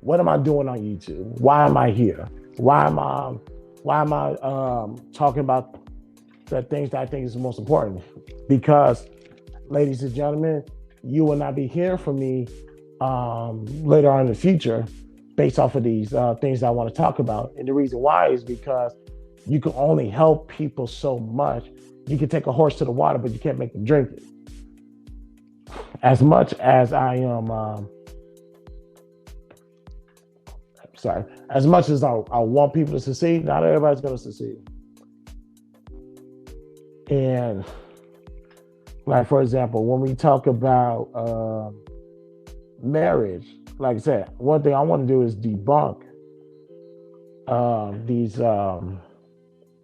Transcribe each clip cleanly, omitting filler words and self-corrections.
what am I doing on YouTube? Why am I here? Why am I talking about the things that I think is the most important? Because, ladies and gentlemen, you will not be hearing from me later on in the future based off of these things I want to talk about. And the reason why is because you can only help people so much. You can take a horse to the water, but you can't make them drink it. As much as I am, as much as I want people to succeed, not everybody's going to succeed. And like, for example, when we talk about marriage, like I said, one thing I want to do is debunk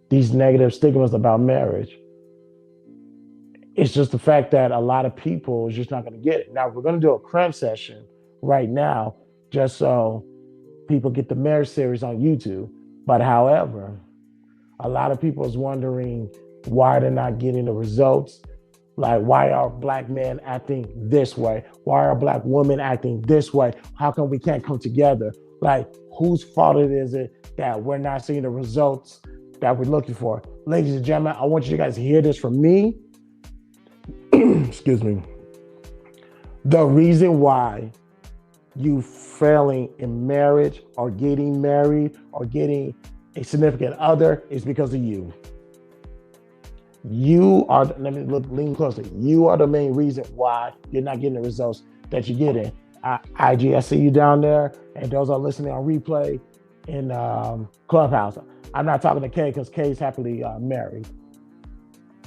these negative stigmas about marriage. It's just the fact that a lot of people is just not going to get it. Now, we're going to do a Cram session right now, just so people get the marriage series on YouTube. But however, a lot of people is wondering why they're not getting the results. Like, why are Black men acting this way? Why are Black women acting this way? How come we can't come together? Like, whose fault is it that we're not seeing the results that we're looking for? Ladies and gentlemen, I want you guys to hear this from me. Excuse me. The reason why you failing in marriage or getting married or getting a significant other is because of you. You are, let me lean closer. You are the main reason why you're not getting the results that you're getting. IG, I see you down there, and those are listening on replay in Clubhouse. I'm not talking to Kay because Kay's happily married.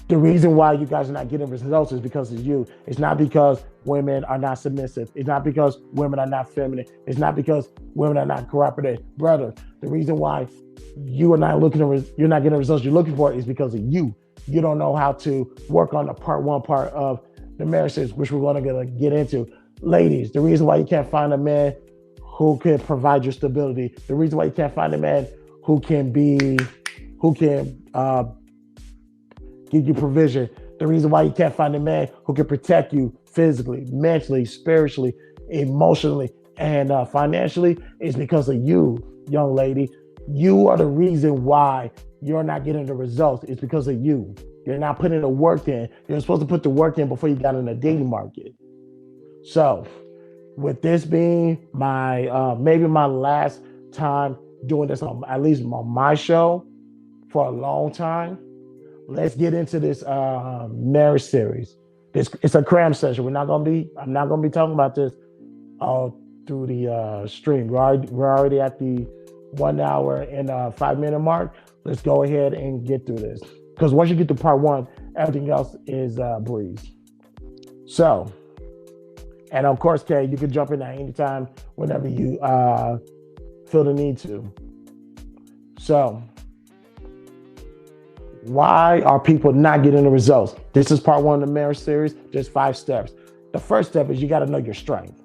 The reason why you guys are not getting results is because of you. It's not because women are not submissive. It's not because women are not feminine. It's not because women are not cooperative. Brother, the reason why you're not getting the results you're looking for is because of you. You don't know how to work on the part of the marriages, which we're going to get into. Ladies, the reason why you can't find a man who can provide you stability, the reason why you can't find a man who can give you provision, the reason why you can't find a man who can protect you physically, mentally, spiritually, emotionally, and financially is because of you, young lady. You are the reason why you're not getting the results. It's because of you. You're not putting the work in. You're supposed to put the work in before you got in the dating market. So, with this being my maybe my last time doing this on at least on my show for a long time, let's get into this marriage series. It's a Cram session. I'm not gonna be talking about this all through the stream. We're already at the 1 hour and 5 minute mark. Let's go ahead and get through this. Because once you get to part one, everything else is breeze. So, and of course, Kay, you can jump in at any time whenever you feel the need to. So, why are people not getting the results? This is part one of the marriage series. Just 5 steps. The first step is you got to know your strength.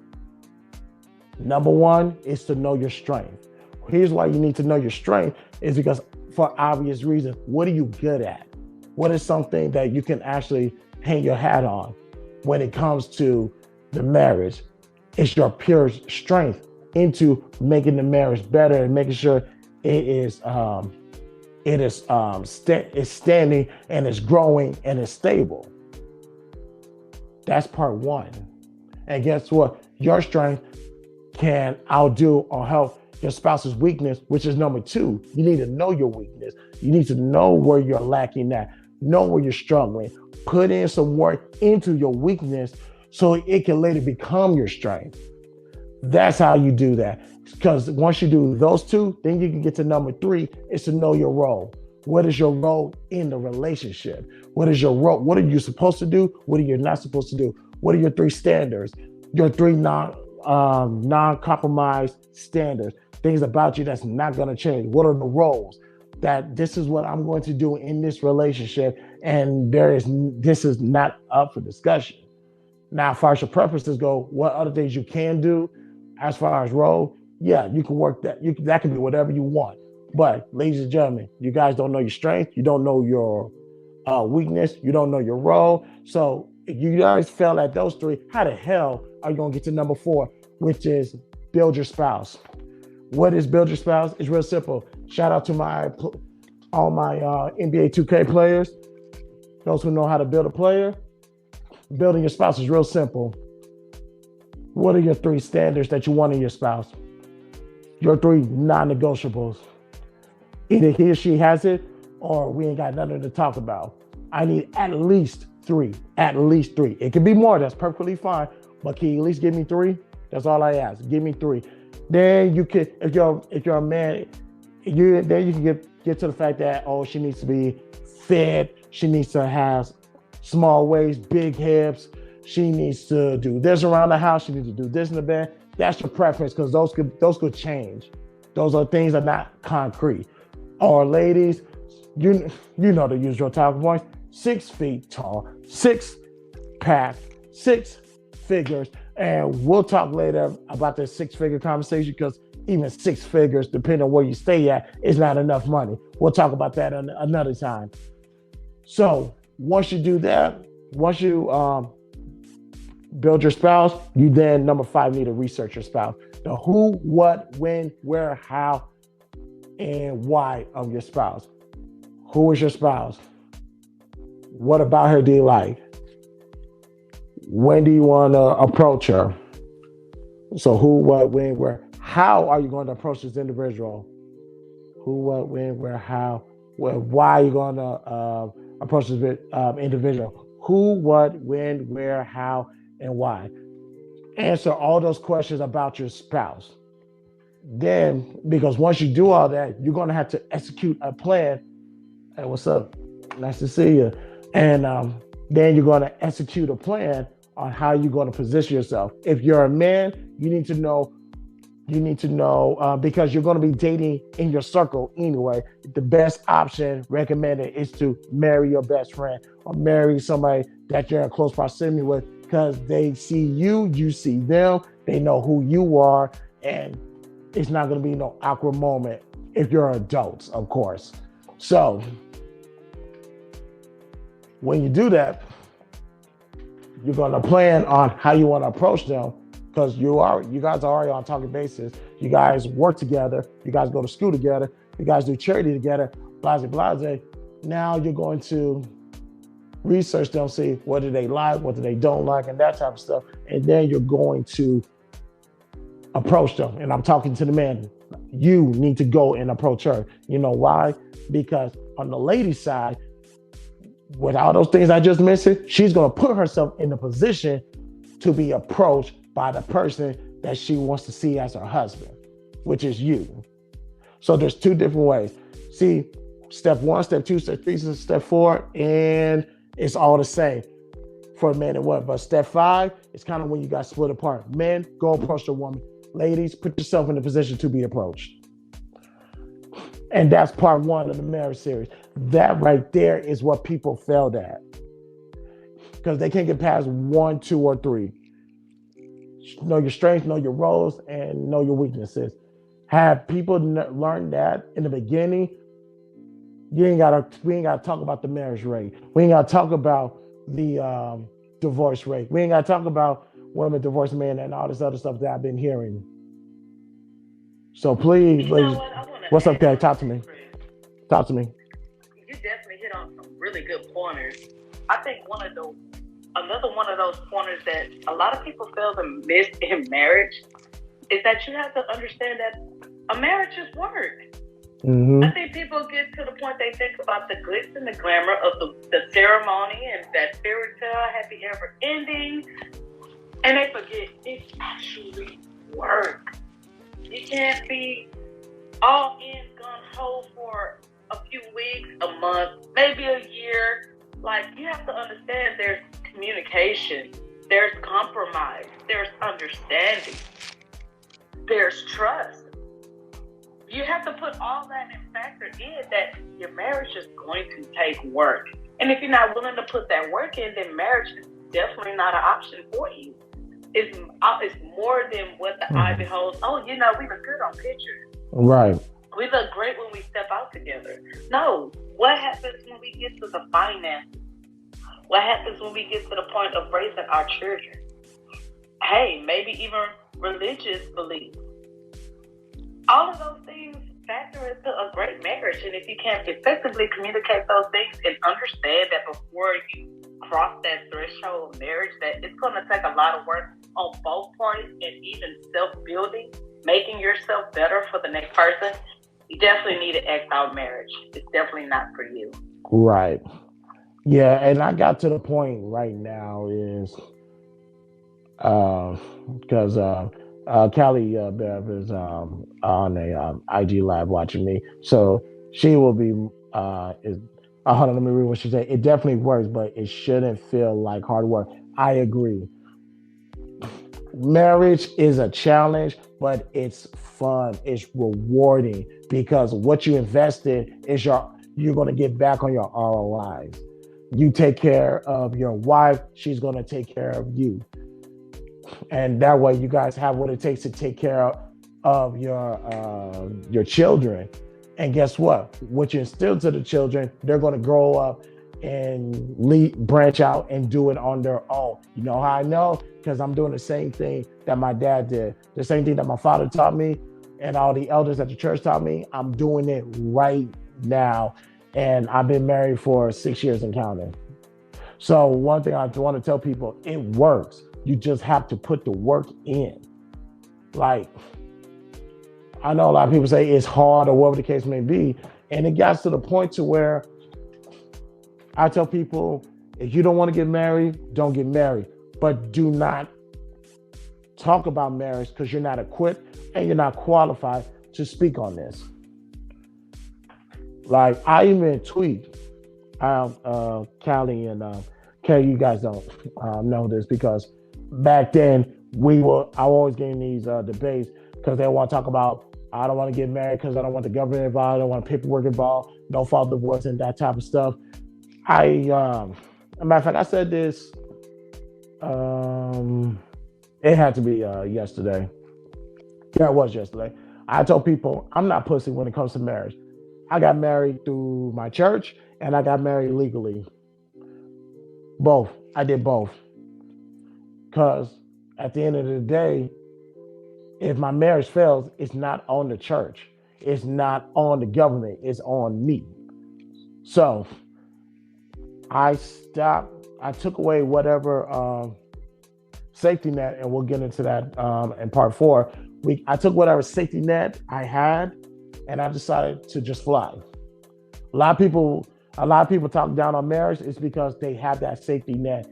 Number one is to know your strength. Here's why you need to know your strength is because for obvious reasons, what are you good at? What is something that you can actually hang your hat on when it comes to the marriage? It's your pure strength into making the marriage better and making sure it is standing and it's growing and it's stable. That's part one. And guess what? Your strength can outdo or help your spouse's weakness, which is number two. You need to know your weakness. You need to know where you're lacking at, know where you're struggling. Put in some work into your weakness so it can later become your strength. That's how you do that. Because once you do those two, then you can get to number three, is to know your role. What is your role in the relationship? What is your role? What are you supposed to do? What are you not supposed to do? What are your 3 standards? Your 3 non-compromised standards. Things about you that's not going to change. What are the roles? That this is what I'm going to do in this relationship, and this is not up for discussion. Now, as far as your preferences go, what other things you can do as far as role, yeah, you can work that. That can be whatever you want. But ladies and gentlemen, you guys don't know your strength. You don't know your weakness. You don't know your role. So if you guys fail at those 3, how the hell are you going to get to number 4, which is build your spouse? What is build your spouse? It's real simple. Shout out to all my NBA 2K players, those who know how to build a player. Building your spouse is real simple. What are your 3 standards that you want in your spouse? Your 3 non-negotiables. Either he or she has it, or we ain't got nothing to talk about. I need at least 3. At least 3. It can be more. That's perfectly fine. But can you at least give me 3? That's all I ask. Give me 3. Then you can, if you're a man, then you can get to the fact that, oh, she needs to be fit. She needs to have small waist, big hips. She needs to do this around the house. She needs to do this in the bed. That's your preference, because those could change. Those are things that are not concrete. Or ladies, you know the usual talking points. 6 feet tall, 6 pack, 6 figures. And we'll talk later about the 6-figure conversation, because even 6 figures, depending on where you stay at, is not enough money. We'll talk about that another time. So once you do that, once you build your spouse, you then, number 5, need to research your spouse. The who, what, when, where, how, and why of your spouse. Who is your spouse? What about her do you like? When do you want to approach her? So who, what, when, where. How are you going to approach this individual? Who, what, when, where, how, where, why are you going to approach this individual? Who, what, when, where, how, and why. Answer all those questions about your spouse. Then, because once you do all that, you're going to have to execute a plan. Hey, what's up? Nice to see you. And then you're going to execute a plan on how you're going to position yourself. If you're a man, you need to know because you're going to be dating in your circle anyway. The best option recommended is to marry your best friend or marry somebody that you're in close proximity with, because they see you, you see them, they know who you are, and it's not going to be no awkward moment if you're adults, of course. So when you do that, you're going to plan on how you want to approach them, because you guys are already on a talking basis. You guys work together. You guys go to school together. You guys do charity together. Blase, blase. Now you're going to research them, see what do they like, what do they don't like, and that type of stuff. And then you're going to approach them. And I'm talking to the man. You need to go and approach her. You know why? Because on the lady side, with all those things I just mentioned, she's going to put herself in the position to be approached by the person that she wants to see as her husband, which is you. So there's 2 different ways. See, step 1, step 2, step 3, step 4, and it's all the same for a man and woman. But step 5 is kind of when you got split apart. Men, go approach the woman. Ladies, put yourself in the position to be approached. And that's part 1 of the marriage series. That right there is what people failed at, because they can't get past 1, 2, or 3. Know your strengths, know your roles, and know your weaknesses. Have people learn that in the beginning? We ain't gotta talk about the marriage rate. We ain't gotta talk about the divorce rate. We ain't gotta talk about women divorced men and all this other stuff that I've been hearing. So please, ladies, what's up, Kay? Talk to me. Talk to me. You definitely hit on some really good pointers. I think another one of those pointers that a lot of people fail to miss in marriage is that you have to understand that a marriage is work. Mm-hmm. I think people get to the point they think about the glitz and the glamour of the ceremony and that fairy tale, happy ever ending, and they forget it's actually work. You can't be all in gung-ho for a few weeks, a month, maybe a year. Like, you have to understand there's communication, there's compromise, there's understanding, there's trust. You have to put all that in factor in that your marriage is going to take work. And if you're not willing to put that work in, then marriage is definitely not an option for you. It's more than what the eye beholds. Oh, we look good on pictures. Right. We look great when we step out together. No, what happens when we get to the finances? What happens when we get to the point of raising our children? Hey, maybe even religious beliefs. All of those things factor into a great marriage. And if you can't effectively communicate those things and understand that before you cross that threshold of marriage, that it's going to take a lot of work on both parties and even self-building, making yourself better for the next person, you definitely need to X out marriage. It's definitely not for you. Right. Yeah, and I got to the point right now is because Callie Bev is on a IG live watching me, so she will be is. Hold on, let me read what she said. It definitely works, but it shouldn't feel like hard work. I agree. Marriage is a challenge, but it's fun. It's rewarding because what you invested is you're going to get back on your ROIs. You take care of your wife, she's going to take care of you, and that way you guys have what it takes to take care of your children. And guess what you instill to the children, they're going to grow up and branch out and do it on their own. You know how I know? Because I'm doing the same thing that my dad did, the same thing that my father taught me and all the elders at the church taught me. I'm doing it right now, and I've been married for 6 years and counting. So one thing I want to tell people, it works. You just have to put the work in. Like, I know a lot of people say it's hard or whatever the case may be. And it got to the point to where I tell people, if you don't want to get married, don't get married. But do not talk about marriage because you're not equipped and you're not qualified to speak on this. Like, I even tweet, Callie and Kay, you guys don't know this because back then I always getting these debates because they want to talk about, I don't want to get married because I don't want the government involved, I don't want paperwork involved, no fault divorce and that type of stuff. As a matter of fact, I said this, it had to be yesterday. Yeah, it was yesterday. I told people I'm not pussy when it comes to marriage. I got married through my church and I got married legally. Both. I did both. Because at the end of the day, if my marriage fails, it's not on the church. It's not on the government. It's on me. So I took away whatever safety net, and we'll get into that in part 4. I took whatever safety net I had, and I decided to just fly. A lot of people talk down on marriage is because they have that safety net,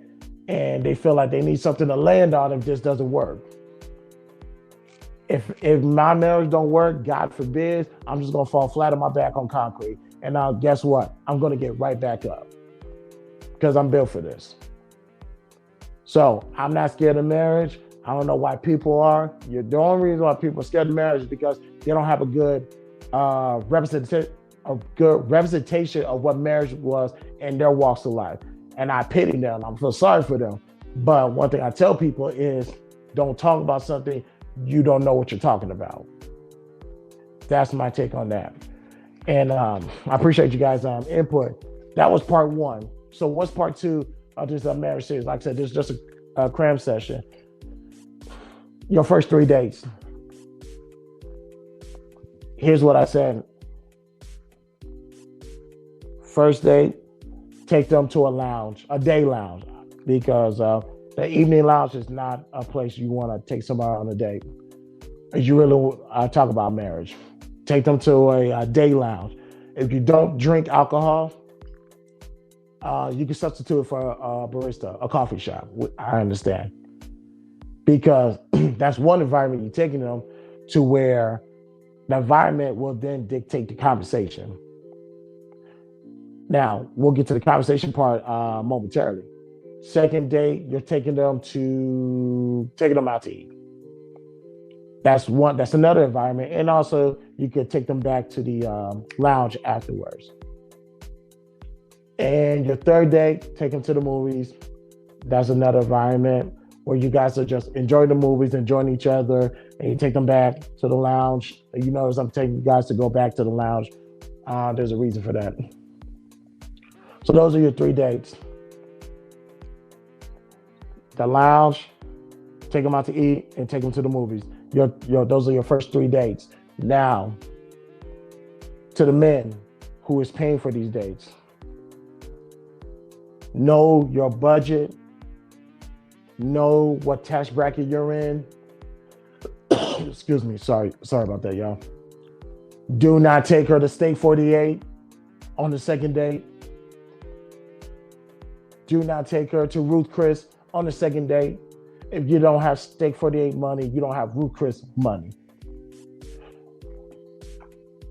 and they feel like they need something to land on if this doesn't work. If my marriage don't work, God forbid, I'm just gonna fall flat on my back on concrete. And now guess what? I'm gonna get right back up because I'm built for this. So I'm not scared of marriage. I don't know why people are. The only reason why people are scared of marriage is because they don't have a good representation of what marriage was in their walks of life. And I pity them. I feel sorry for them. But one thing I tell people is don't talk about something you don't know what you're talking about. That's my take on that. And I appreciate you guys' input. That was part 1. So what's part 2 of this marriage series? Like I said, this is just a cram session. Your first 3 dates. Here's what I said. First date, take them to a day lounge, because the evening lounge is not a place you want to take somebody on a date. If you really talk about marriage, take them to a day lounge. If you don't drink alcohol, you can substitute it for a barista, a coffee shop. I understand. Because that's one environment you're taking them to, where the environment will then dictate the conversation. Now, we'll get to the conversation part momentarily. Second date, you're taking them out to eat. That's another environment. And also you could take them back to the lounge afterwards. And your third date, take them to the movies. That's another environment where you guys are just enjoying the movies, enjoying each other, and you take them back to the lounge. You notice I'm taking you guys to go back to the lounge. There's a reason for that. So those are your 3 dates. The lounge, take them out to eat, and take them to the movies. Those are your first 3 dates. Now, to the men who is paying for these dates, know your budget, know what tax bracket you're in. Excuse me, sorry about that, y'all. Do not take her to Steak 48 on the second date. Do not take her to Ruth Chris on the second date. If you don't have Steak 48 money, you don't have Ruth Chris money.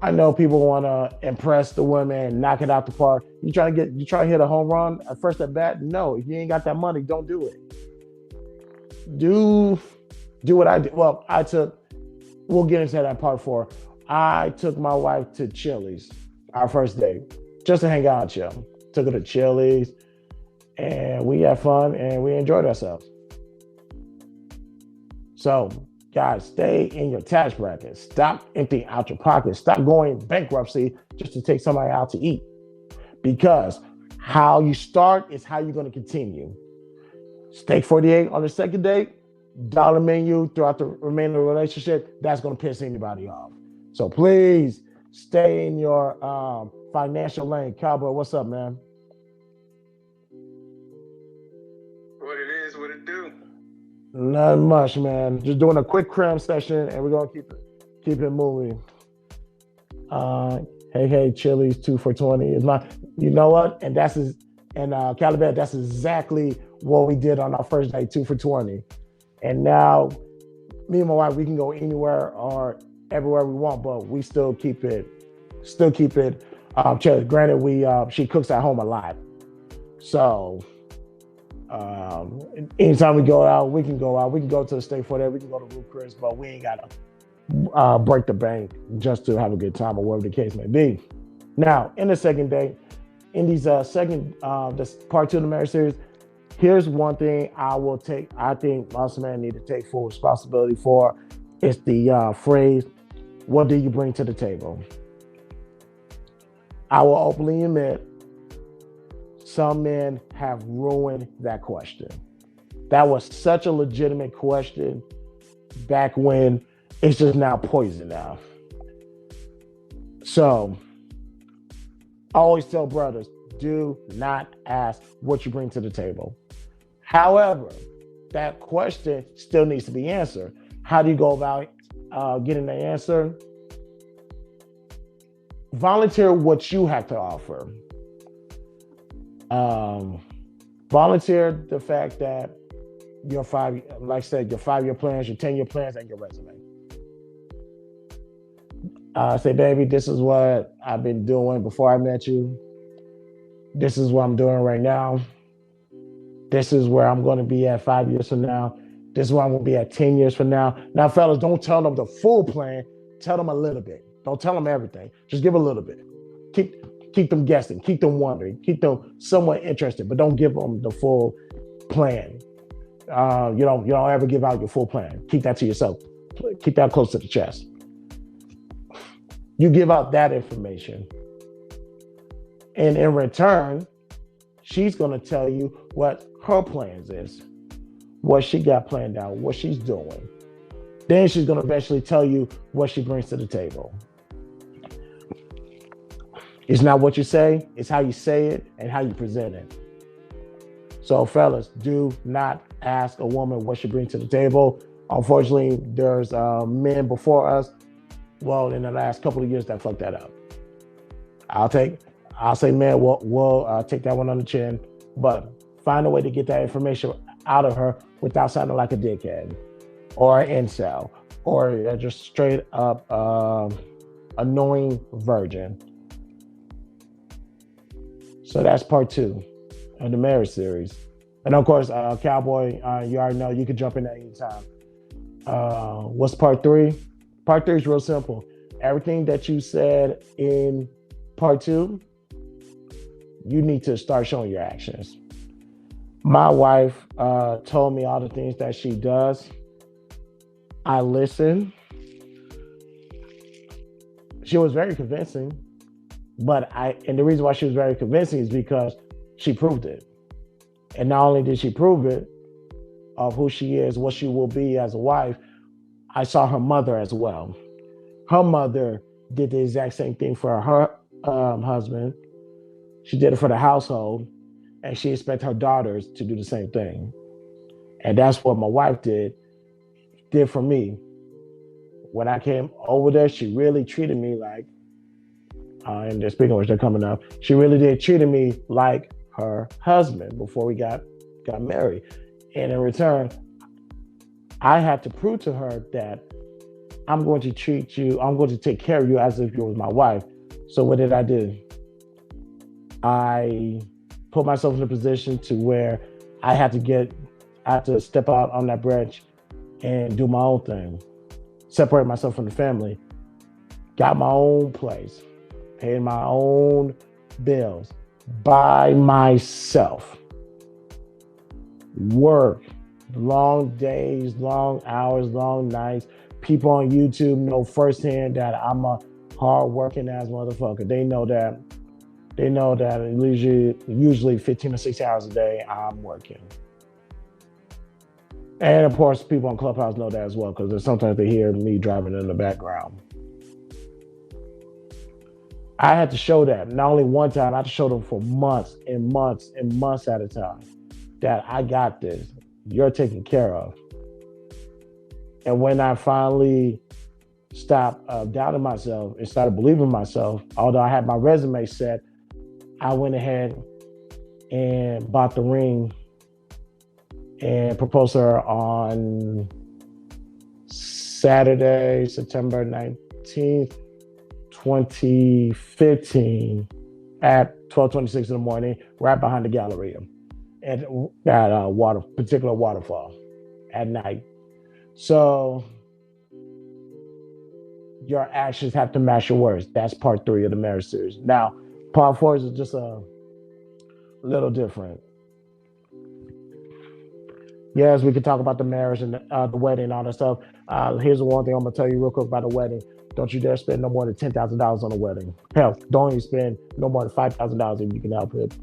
I know people want to impress the women and knock it out the park. You try to hit a home run at first at bat? No, if you ain't got that money, don't do it. Do what I did. Well, we'll get into that in part 4. I took my wife to Chili's, our first date, just to hang out and chill. Took her to Chili's, and we had fun, and we enjoyed ourselves. So, guys, stay in your tax bracket. Stop emptying out your pockets. Stop going bankruptcy just to take somebody out to eat. Because how you start is how you're going to continue. Steak 48 on the second date, dollar menu throughout the remainder of the relationship, that's going to piss anybody off. So please stay in your financial lane. Cowboy, what's up, man? What it is, what it do? Not much, man. Just doing a quick cram session, and we're gonna keep it moving. Hey, Chili's 2 for $20 is my. You know what? And Calabar, that's exactly what we did on our first date, 2 for $20. And now, me and my wife, we can go anywhere or everywhere we want, but we still keep it. Chili's. Granted, she cooks at home a lot, so. Anytime we go out, we can go out. We can go to the Steak 48. We can go to Ruth Chris, but we ain't gotta break the bank just to have a good time or whatever the case may be. Now, in the second date, in these this part 2 of the marriage series, here's one thing I think most men need to take full responsibility for. It's the phrase, "What do you bring to the table?" I will openly admit, some men have ruined that question. That was such a legitimate question back when. It's just now poison now. So I always tell brothers, do not ask what you bring to the table. However, that question still needs to be answered. How do you go about getting the answer? Volunteer what you have to offer. Volunteer the fact that your 5-year plans, your 10-year plans, and your resume. Say, baby, this is what I've been doing before I met you. This is what I'm doing right now. This is where I'm going to be at 5 years from now. This is where I'm going to be at 10 years from now. Now, fellas, don't tell them the full plan. Tell them a little bit. Don't tell them everything. Just give a little bit. Keep them guessing. Keep them wondering. Keep them somewhat interested, but don't give them the full plan. You don't ever give out your full plan. Keep that to yourself. Keep that close to the chest. You give out that information. And in return, she's going to tell you what her plans is, what she got planned out, what she's doing. Then she's going to eventually tell you what she brings to the table. It's not what you say, it's how you say it and how you present it. So fellas, do not ask a woman what she brings to the table. Unfortunately, there's men before us, well, in the last couple of years that fucked that up. I'll say, man, we'll take that one on the chin, but find a way to get that information out of her without sounding like a dickhead or an incel or just straight up annoying virgin. So that's part 2 of the marriage series. And of course, Cowboy, you already know you can jump in at any time. What's part 3? Part 3 is real simple. Everything that you said in part 2, you need to start showing your actions. My wife told me all the things that she does. I listened. She was very convincing, and the reason why she was very convincing is because she proved it. And not only did she prove it of who she is, what she will be as a wife, I saw her mother as well. her mother did the exact same thing for her husband. She did it for the household, and she expected her daughters to do the same thing. And that's what my wife did for me. When I came over there, she really treated me like, and speaking of which, they're coming up. She really did treat me like her husband before we got married. And in return, I had to prove to her that I'm going to treat you, I'm going to take care of you as if you were my wife. So what did I do? I put myself in a position to where I had to step out on that branch and do my own thing, separate myself from the family, got my own place, paid my own bills by myself, work, long days, long hours, long nights. People on YouTube know firsthand that I'm a hard-working ass motherfucker. They know that usually 15 or 16 hours a day I'm working. And of course, people on Clubhouse know that as well, because sometimes they hear me driving in the background. I had to show that. Not only one time, I had to show them for months and months and months at a time that I got this. You're taken care of. And when I finally stopped doubting myself and started believing myself, although I had my resume set, I went ahead and bought the ring and proposed to her on Saturday, September 19th, 2015 at 12:26 in the morning, right behind the Galleria at that particular waterfall at night. So your actions have to match your words. That's part 3 of the marriage series. Now, part 4 is just a little different. Yes, we could talk about the marriage and the wedding and all that stuff. Here's the one thing I'm going to tell you real quick about the wedding. Don't you dare spend no more than $10,000 on a wedding. Hell, don't even spend no more than $5,000 if you can help it.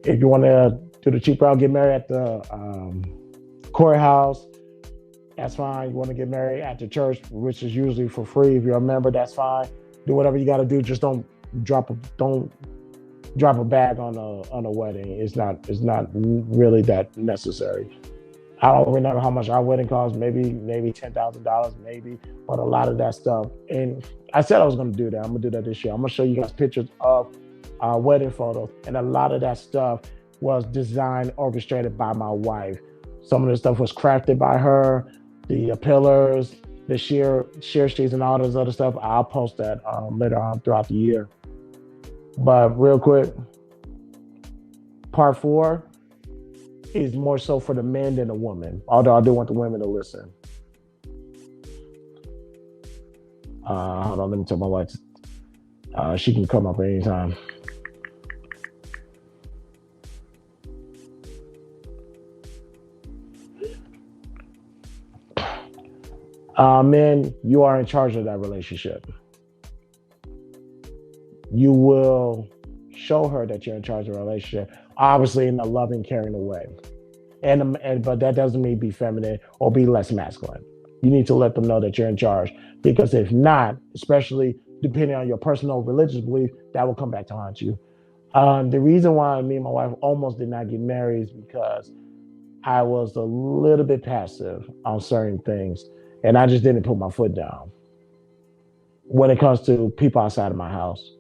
If you want to do the cheap route, get married at the courthouse, that's fine. You want to get married at the church, which is usually for free. If you're a member, that's fine. Do whatever you got to do. Just don't drop a bag on a wedding. It's not really that necessary. I don't remember how much our wedding cost. Maybe $10,000, maybe. But a lot of that stuff. And I said I was going to do that. I'm going to do that this year. I'm going to show you guys pictures of our wedding photos. And a lot of that stuff was designed, orchestrated by my wife. Some of the stuff was crafted by her. The pillars, the sheer sheets, and all this other stuff. I'll post that later on throughout the year. But real quick, part 4 is more so for the men than the women. Although I do want the women to listen. Hold on, let me tell my wife. She can come up anytime. Men, you are in charge of that relationship. You will show her that you're in charge of the relationship, obviously in a loving, caring way. But that doesn't mean be feminine or be less masculine. You need to let them know that you're in charge, because if not, especially depending on your personal religious belief, that will come back to haunt you. The reason why me and my wife almost did not get married is because I was a little bit passive on certain things, and I just didn't put my foot down when it comes to people outside of my house.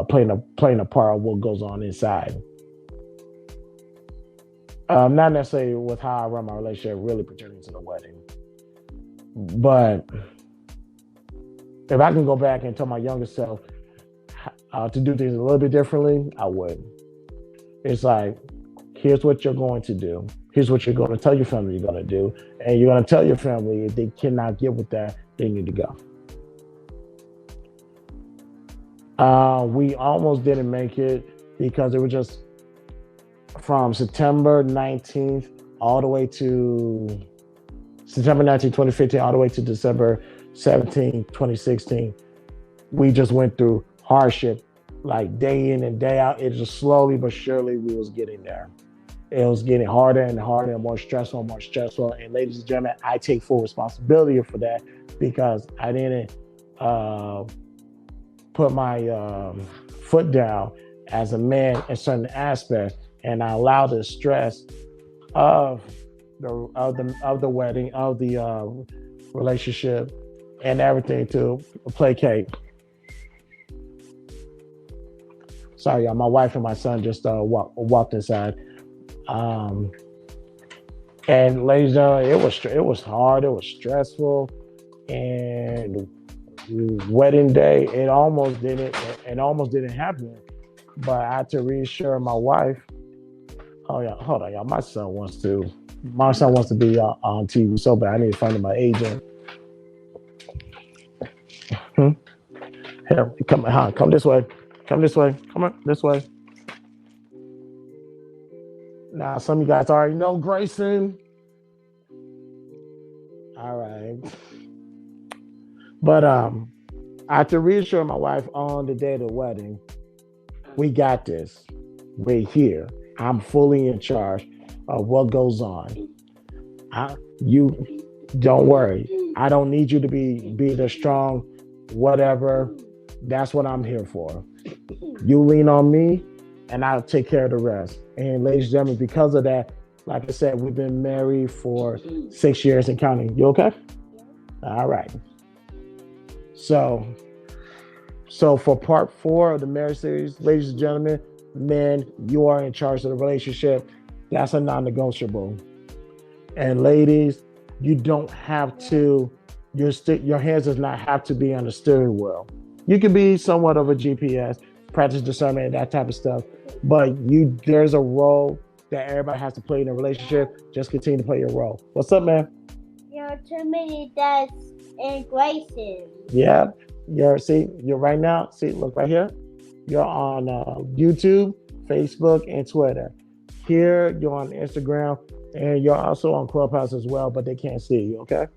Playing a part of what goes on inside. Not necessarily with how I run my relationship really pertaining to the wedding. But if I can go back and tell my younger self to do things a little bit differently, I would. It's like, here's what you're going to do. Here's what you're going to tell your family you're going to do. And you're going to tell your family if they cannot get with that, they need to go. We almost didn't make it because it was just from September 19th all the way to September 19th, 2015, all the way to December 17th, 2016. We just went through hardship, like day in and day out. It just slowly but surely we was getting there. it was getting harder and harder and more stressful. And ladies and gentlemen, I take full responsibility for that because I didn't uh, put my foot down as a man in certain aspects, and I allowed the stress of the wedding, of the relationship, and everything to placate. Sorry, y'all. My wife and my son just walked inside. Um, and ladies and gentlemen, it was hard. It was stressful, and wedding day it almost didn't happen. But I had to reassure my wife. Oh yeah, hold on, y'all. My son wants to be on TV so bad. I need to find my agent. Hmm? Here, come this way. Come this way. Come on, this way. Now, some of you guys already know Grayson. All right. But I have to reassure my wife on the day of the wedding, we got this. We're here. I'm fully in charge of what goes on. You don't worry. I don't need you to be the strong whatever. That's what I'm here for. You lean on me and I'll take care of the rest. And ladies and gentlemen, because of that, like I said, we've been married for 6 years and counting. You okay? All right. So for part 4 of the marriage series, ladies and gentlemen, men, you are in charge of the relationship. That's a non-negotiable. And ladies, you don't have to, your hands does not have to be on the steering wheel. You can be somewhat of a GPS, practice discernment, that type of stuff. But there's a role that everybody has to play in a relationship. Just continue to play your role. What's up, man? You're too many that's in Grayson. Yeah. You're right now. See, look right here. You're on YouTube, Facebook, and Twitter. Here, you're on Instagram, and you're also on Clubhouse as well, but they can't see you, okay?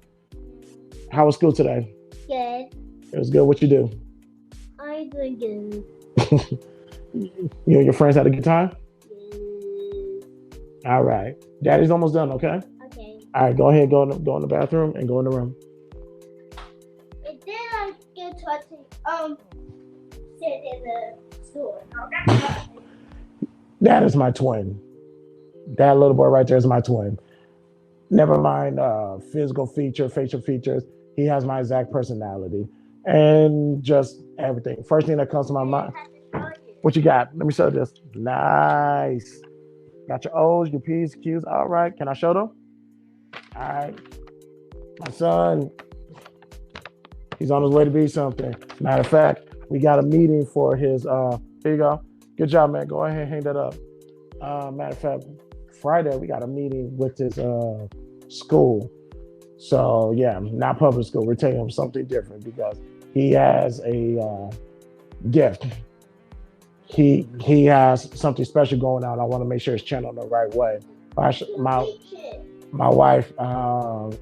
How was school today? Good. It was good. What you do? I'm doing good. You and your friends had a good time? Good. All right. Daddy's almost done, okay? Okay. All right, go ahead, go in the bathroom and go in the room. And then I get to sit in the store. That is my twin. That little boy right there is my twin. Never mind facial features. He has my exact personality and just everything. First thing that comes to my mind. What you got? Let me show this. Nice. Got your O's, your P's, Q's. All right. Can I show them? All right. My son, he's on his way to be something. Matter of fact, we got a meeting for his, here you go. Good job, man. Go ahead and hang that up. Matter of fact, Friday, we got a meeting with his school. So, yeah, not public school. We're taking him something different because he has a gift. He has something special going on. I want to make sure it's channeled the right way. My wife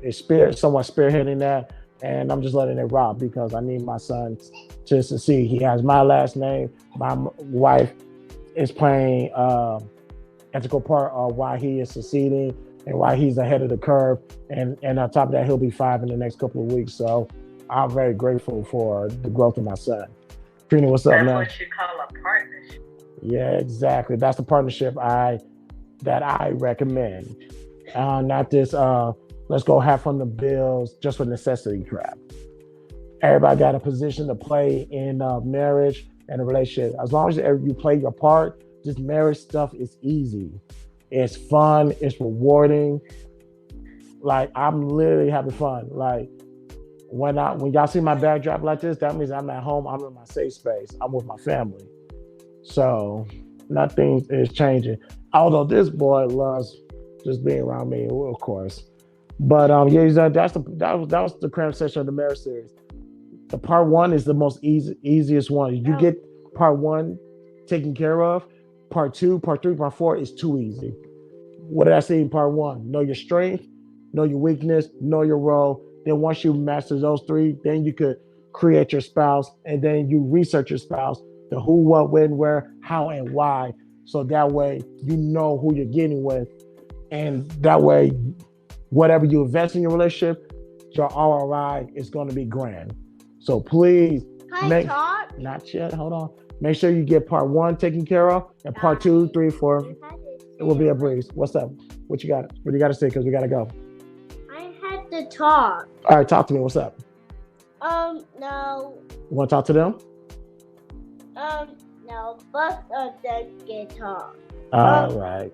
is somewhat spearheading that, and I'm just letting it rock because I need my son to succeed. He has my last name. My wife is playing integral part of why he is succeeding and why he's ahead of the curve. And on top of that, he'll be 5 in the next couple of weeks. So I'm very grateful for the growth of my son. Trina, what's up, man? That's what you call a partnership. Yeah, exactly. That's the partnership that I recommend. Not this, let's go half on the bills just for necessity crap. Everybody got a position to play in marriage and a relationship. As long as you play your part, this marriage stuff is easy. It's fun. It's rewarding. Like, I'm literally having fun. Like, when y'all see my backdrop like this, that means I'm at home. I'm in my safe space. I'm with my family. So nothing is changing. Although this boy loves just being around me, of course. But yeah, that was the Cram session of the marriage series. The part 1 is the most easiest one. You get part 1 taken care of. Part 2, part 3, part 4 is too easy. What did I say in part 1? Know your strength, know your weakness, know your role. Then once you master those 3, then you could create your spouse, and then you research your spouse, the who, what, when, where, how, and why. So that way you know who you're getting with. And that way, whatever you invest in your relationship, your ROI is going to be grand. So please, Can I talk? not yet, hold on. Make sure you get part 1 taken care of, and part 2, 3, 4, it will be a breeze. What's up? What you got? What do you got to say? Because we got to go. I had to talk. All right, talk to me. What's up? No. You want to talk to them? No. Both of them can talk. All right.